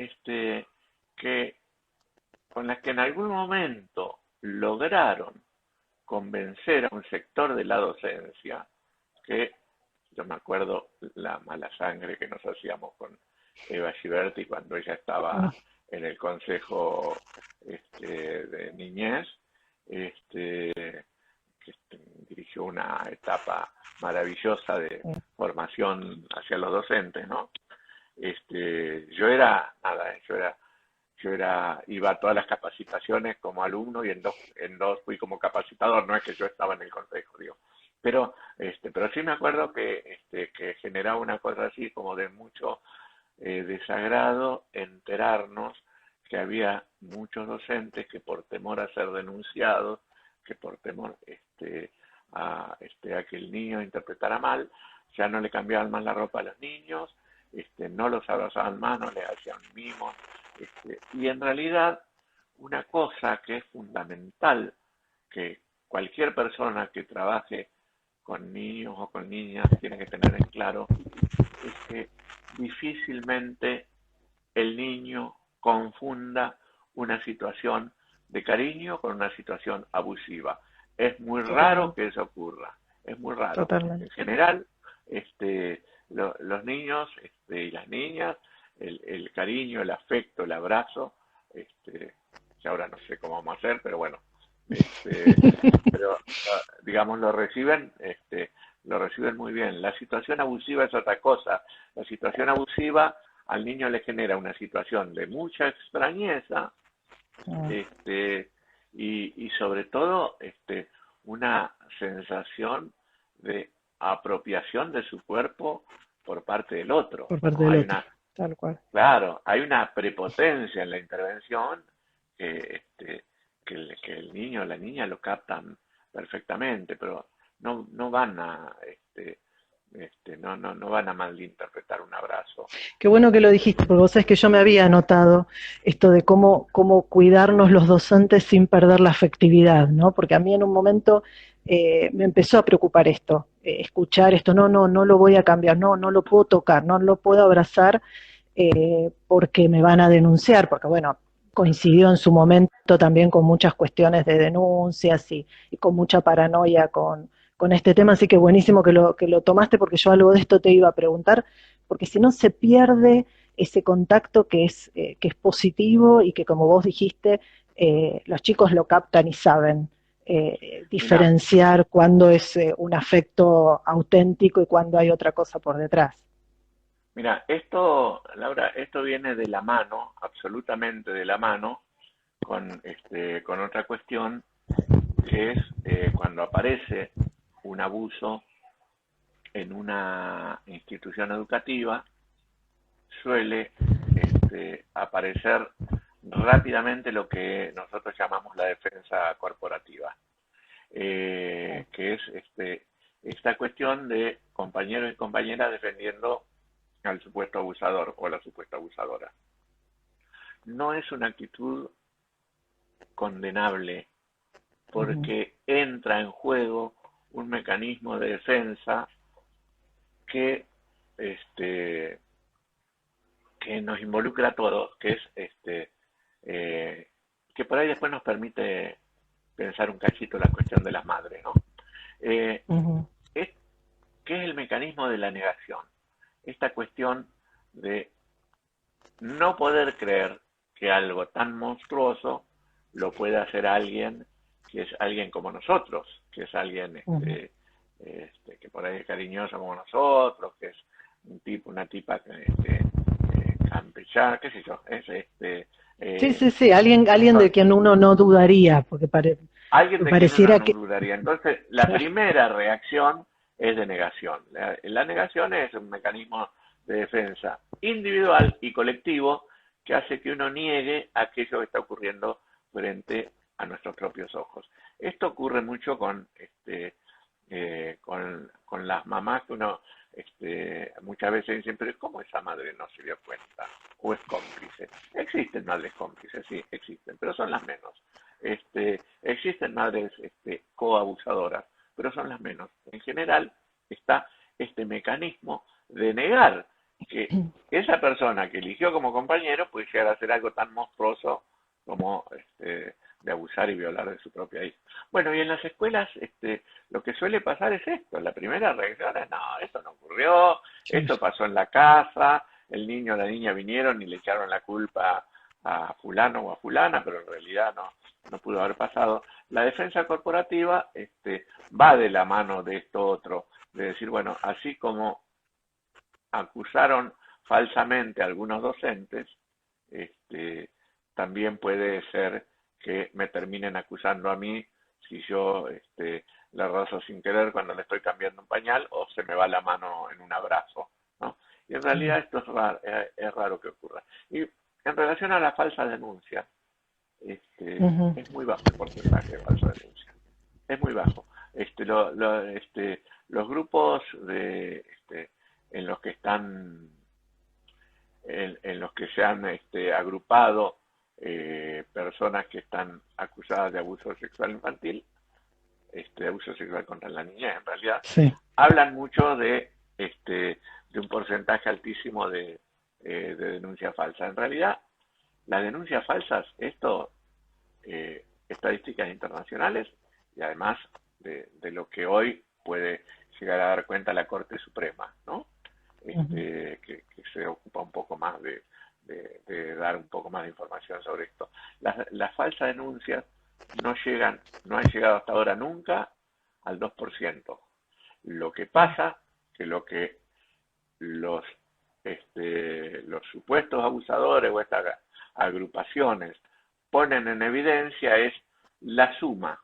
con las que en algún momento lograron convencer a un sector de la docencia, que yo me acuerdo la mala sangre que nos hacíamos con Eva Giberti cuando ella estaba en el Consejo de Niñez, que dirigió una etapa maravillosa de formación hacia los docentes, ¿no? Yo iba a todas las capacitaciones como alumno y en dos fui como capacitador, no es que yo estaba en el consejo, digo. Pero sí me acuerdo que generaba una cosa así como de mucho desagrado enterarnos que había muchos docentes que por temor a ser denunciados, que por temor a que el niño interpretara mal, ya no le cambiaban más la ropa a los niños, no los abrazaban más, no les hacían mimos, y en realidad una cosa que es fundamental, que cualquier persona que trabaje con niños o con niñas tiene que tener en claro, es que difícilmente el niño confunda una situación de cariño con una situación abusiva. Es muy raro que eso ocurra, es muy raro. Totalmente. En general, los niños y las niñas, el cariño, el afecto, el abrazo, que ahora no sé cómo vamos a hacer, pero bueno, pero digamos lo reciben muy bien. La situación abusiva es otra cosa. La situación abusiva al niño le genera una situación de mucha extrañeza, y sobre todo una sensación de apropiación de su cuerpo por parte del otro. Por parte del otro, tal cual. Claro, hay una prepotencia en la intervención que el niño o la niña lo captan perfectamente, pero no van a no van a malinterpretar un abrazo. Qué bueno que lo dijiste, porque vos sabés que yo me había notado esto de cómo cuidarnos los docentes sin perder la afectividad, ¿no? Porque a mí en un momento me empezó a preocupar esto, escuchar esto, no lo voy a cambiar, no lo puedo tocar, no lo puedo abrazar porque me van a denunciar, porque bueno, coincidió en su momento también con muchas cuestiones de denuncias y con mucha paranoia con este tema, así que buenísimo que lo tomaste, porque yo algo de esto te iba a preguntar, porque si no se pierde ese contacto que es positivo y que, como vos dijiste, los chicos lo captan y saben diferenciar cuándo es un afecto auténtico y cuándo hay otra cosa por detrás. Mira, esto, Laura, esto viene de la mano, absolutamente de la mano, con otra cuestión que es cuando aparece un abuso en una institución educativa, suele aparecer rápidamente lo que nosotros llamamos la defensa corporativa, que es esta cuestión de compañeros y compañeras defendiendo al supuesto abusador o a la supuesta abusadora. No es una actitud condenable porque entra en juego un mecanismo de defensa que que nos involucra a todos, que es que por ahí después nos permite pensar un cachito la cuestión de las madres, ¿no? Es, ¿Qué es el mecanismo de la negación? Esta cuestión de no poder creer que algo tan monstruoso lo puede hacer alguien que es alguien como nosotros, que es alguien que por ahí es cariñoso como nosotros, que es un tipo, una tipa campechana, qué sé yo, Sí, sí, sí, alguien de son, quien uno no dudaría, porque alguien de quien uno pareciera no que... dudaría. Entonces, la primera reacción es de negación. La negación es un mecanismo de defensa individual y colectivo que hace que uno niegue aquello que está ocurriendo frente a nuestros propios ojos. Esto ocurre mucho con las mamás que uno muchas veces dicen, pero ¿cómo esa madre no se dio cuenta? ¿O es cómplice? Existen madres cómplices, sí, existen, pero son las menos. Existen madres coabusadoras, pero son las menos. En general está este mecanismo de negar que esa persona que eligió como compañero puede llegar a hacer algo tan monstruoso como de abusar y violar de su propia hija. Bueno, y en las escuelas lo que suele pasar es esto. La primera reacción es, no, esto no ocurrió, esto pasó en la casa, el niño o la niña vinieron y le echaron la culpa a fulano o a fulana, pero en realidad no pudo haber pasado. La defensa corporativa va de la mano de esto otro, de decir, bueno, así como acusaron falsamente a algunos docentes, también puede ser que me terminen acusando a mí si yo le rozo sin querer cuando le estoy cambiando un pañal o se me va la mano en un abrazo, ¿no? Y en realidad esto es raro que ocurra. Y en relación a la falsa denuncia, es muy bajo el porcentaje de falsa denuncia. Es muy bajo. Los grupos en los que están, en los que se han agrupado personas que están acusadas de abuso sexual infantil, de abuso sexual contra la niñez, en realidad, Sí. hablan mucho de un porcentaje altísimo de denuncias falsas. En realidad, las denuncias falsas, estadísticas internacionales y además de lo que hoy puede llegar a dar cuenta la Corte Suprema, ¿no? Que se ocupa un poco más de dar un poco más de información sobre esto. Las falsas denuncias no han llegado hasta ahora nunca al 2%. Lo que pasa que lo que los supuestos abusadores o estas agrupaciones ponen en evidencia es la suma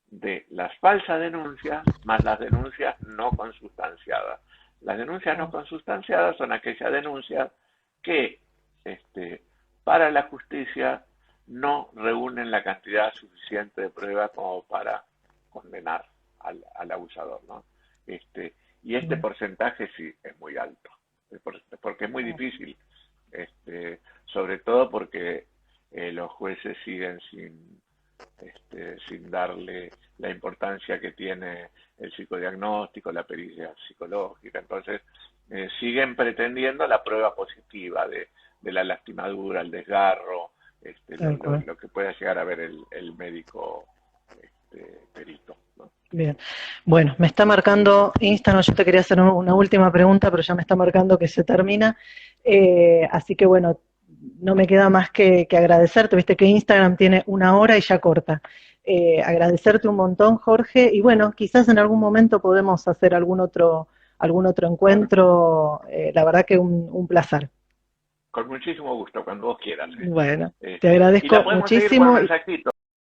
de las falsas denuncias más las denuncias no consustanciadas. Las denuncias no consustanciadas son aquellas denuncias que para la justicia no reúnen la cantidad suficiente de pruebas como para condenar al abusador, ¿no? Y este porcentaje sí es muy alto, porque es muy difícil, sobre todo porque los jueces siguen sin darle la importancia que tiene el psicodiagnóstico, la pericia psicológica. Entonces, siguen pretendiendo la prueba positiva de la lastimadura, el desgarro, lo que pueda llegar a ver el médico perito, ¿no? Bien. Bueno, me está marcando Instagram, yo te quería hacer una última pregunta, pero ya me está marcando que se termina. Así que bueno, no me queda más que agradecerte. Viste que Instagram tiene 1 hora y ya corta. Agradecerte un montón, Jorge, y bueno, quizás en algún momento podemos hacer algún otro Bueno, encuentro, la verdad que un placer. con muchísimo gusto, cuando vos quieras. Bueno, te Y la agradezco podemos seguir por muchísimo. mensajito.